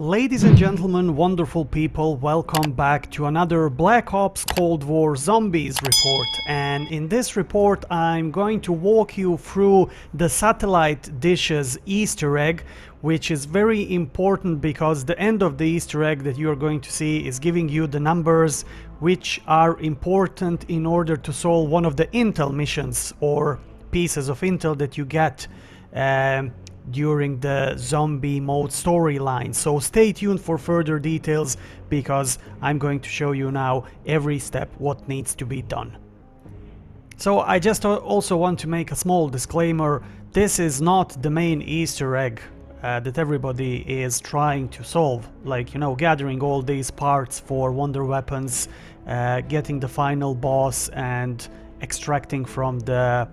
Ladies and gentlemen, wonderful people, welcome back to another Black Ops Cold War Zombies report. And in this report I'm going to walk you through the Sattelite dishes Easter egg, which is very important because the end of the Easter egg that you are going to see is giving you the numbers which are important in order to solve one of the intel missions or pieces of intel that you get during the zombie mode storyline. So stay tuned for further details because I'm going to show you now every step what needs to be done. So I just also want to make a small disclaimer. This is not the main Easter egg that everybody is trying to solve, like, you know, gathering all these parts for wonder weapons, getting the final boss and extracting from the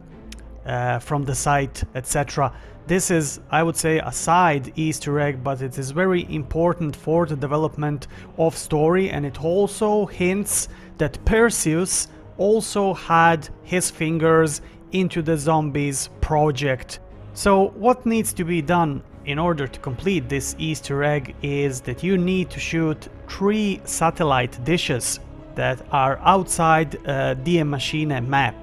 site, etc. This is, I would say, a side Easter egg, but it is very important for the development of story, and it also hints that Perseus also had his fingers into the zombies project. So what needs to be done in order to complete this Easter egg is that you need to shoot 3 satellite dishes that are outside the machine map.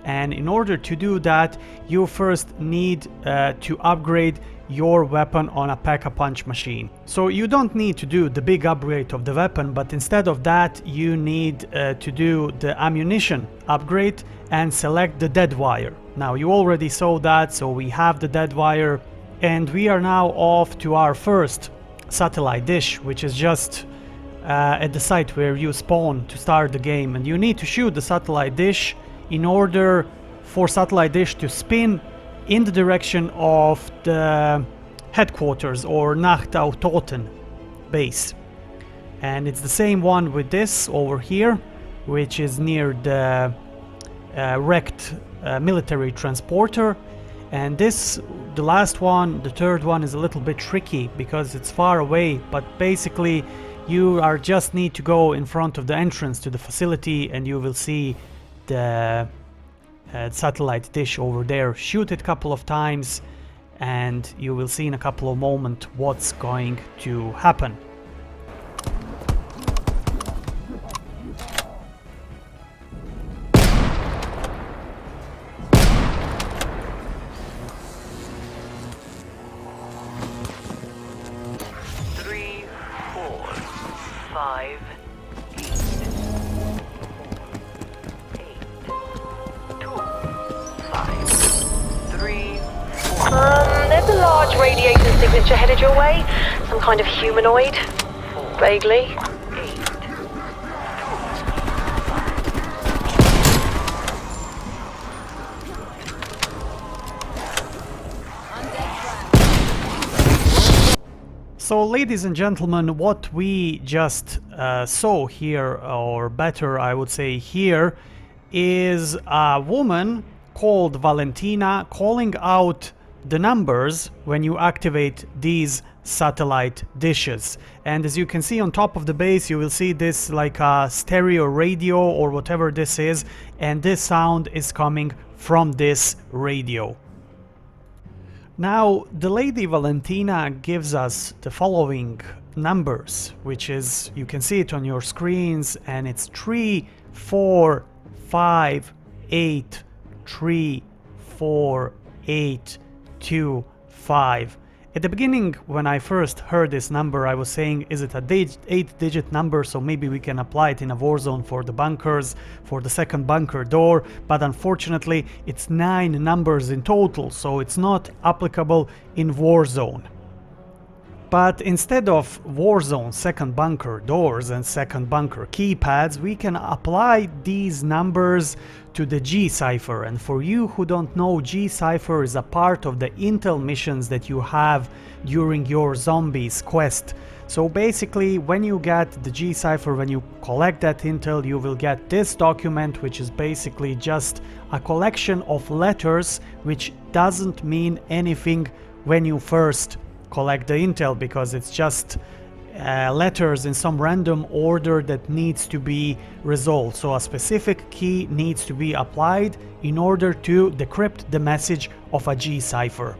And in order to do that, you first need to upgrade your weapon on a pack-a-punch machine. So you don't need to do the big upgrade of the weapon, but instead of that you need to do the ammunition upgrade and select the dead wire. Now you already saw that, so we have the dead wire and we are now off to our first satellite dish, which is just at the site where you spawn to start the game. And you need to shoot the satellite dish in order for satellite dish to spin in the direction of the headquarters or Nachtautoten base. And it's the same one with this over here, which is near the wrecked military transporter. And this, the last one, the third one, is a little bit tricky because it's far away, but basically you just need to go in front of the entrance to the facility and you will see the satellite dish over there. Shoot it a couple of times and you will see in a couple of moments what's going to happen. There's a large radiation signature headed your way. Some kind of humanoid. Vaguely. So ladies and gentlemen, what we just saw here, or better I would say here, is a woman called Valentina calling out the numbers when you activate these satellite dishes. And as you can see on top of the base, you will see this like a stereo radio or whatever this is, and this sound is coming from this radio. Now the lady Valentina gives us the following numbers, which is, you can see it on your screens, and it's 3 4 5 8 3 4 8 2 5. At the beginning, when I first heard this number, I was saying, is it a 8-digit number, so maybe we can apply it in a Warzone for the bunkers, for the second bunker door, but unfortunately it's 9 numbers in total, so it's not applicable in Warzone. But instead of Warzone second bunker doors and second bunker keypads, we can apply these numbers to the G Cipher. And for you who don't know, G Cipher is a part of the intel missions that you have during your zombies quest. So basically, when you get the G Cipher, when you collect that intel, you will get this document, which is basically just a collection of letters which doesn't mean anything when you first collect the intel, because it's just letters in some random order that needs to be resolved. So a specific key needs to be applied in order to decrypt the message of a G Cipher.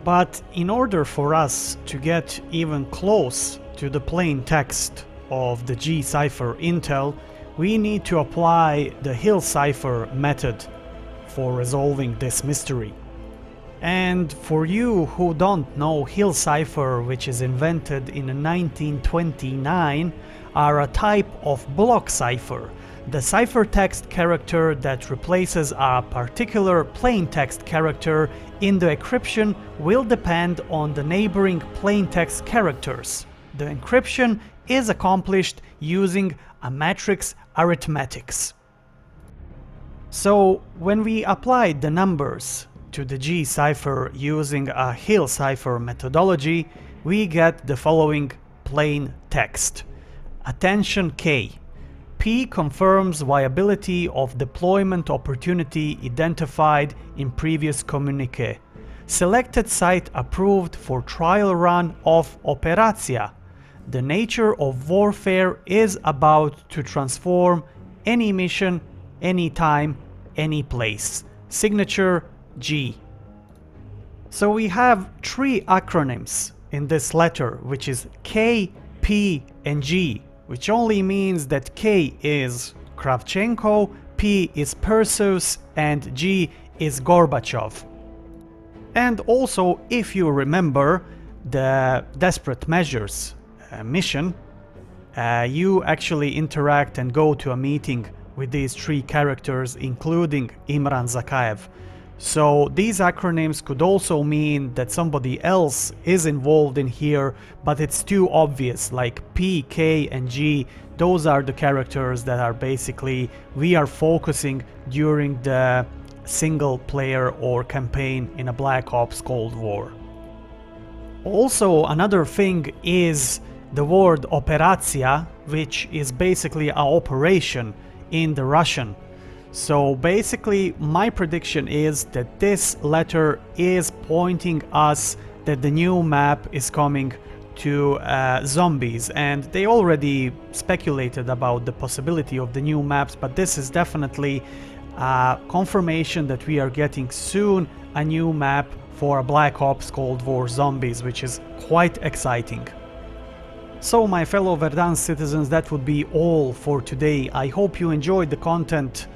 But in order for us to get even close to the plain text of the G Cipher intel, we need to apply the Hill Cipher method for resolving this mystery. And for you who don't know, Hill Cipher, which is invented in 1929, are a type of block cipher. The ciphertext character that replaces a particular plaintext character in the encryption will depend on the neighboring plaintext characters. The encryption is accomplished using a matrix arithmetics. So when we applied the numbers to the G cipher using a Hill cipher methodology, we get the following plain text. Attention K. P confirms viability of deployment opportunity identified in previous communique. Selected site approved for trial run of Operatia. The nature of warfare is about to transform any mission, any time, any place. Signature G. So we have three acronyms in this letter, which is K, P, and G, which only means that K is Kravchenko, P is Perseus, and G is Gorbachev. And also, if you remember the Desperate Measures mission, you actually interact and go to a meeting with these three characters, including Imran Zakayev. So these acronyms could also mean that somebody else is involved in here, but it's too obvious, like P, K, and G. Those are the characters that are basically we are focusing during the single player or campaign in a Black Ops Cold War. Also, another thing is the word Operatia, which is basically an operation in the Russian. So basically my prediction is that this letter is pointing us that the new map is coming to zombies, and they already speculated about the possibility of the new maps, but this is definitely confirmation that we are getting soon a new map for a Black Ops Cold War Zombies, which is quite exciting. So my fellow Verdansk citizens, that would be all for today. I hope you enjoyed the content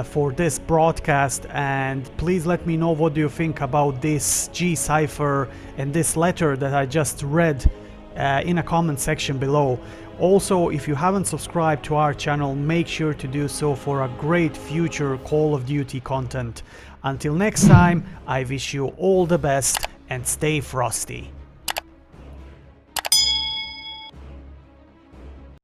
for this broadcast, and please let me know what do you think about this G Cipher and this letter that I just read in a comment section below. Also, if you haven't subscribed to our channel, make sure to do so for a great future Call of Duty content. Until next time, I wish you all the best and stay frosty.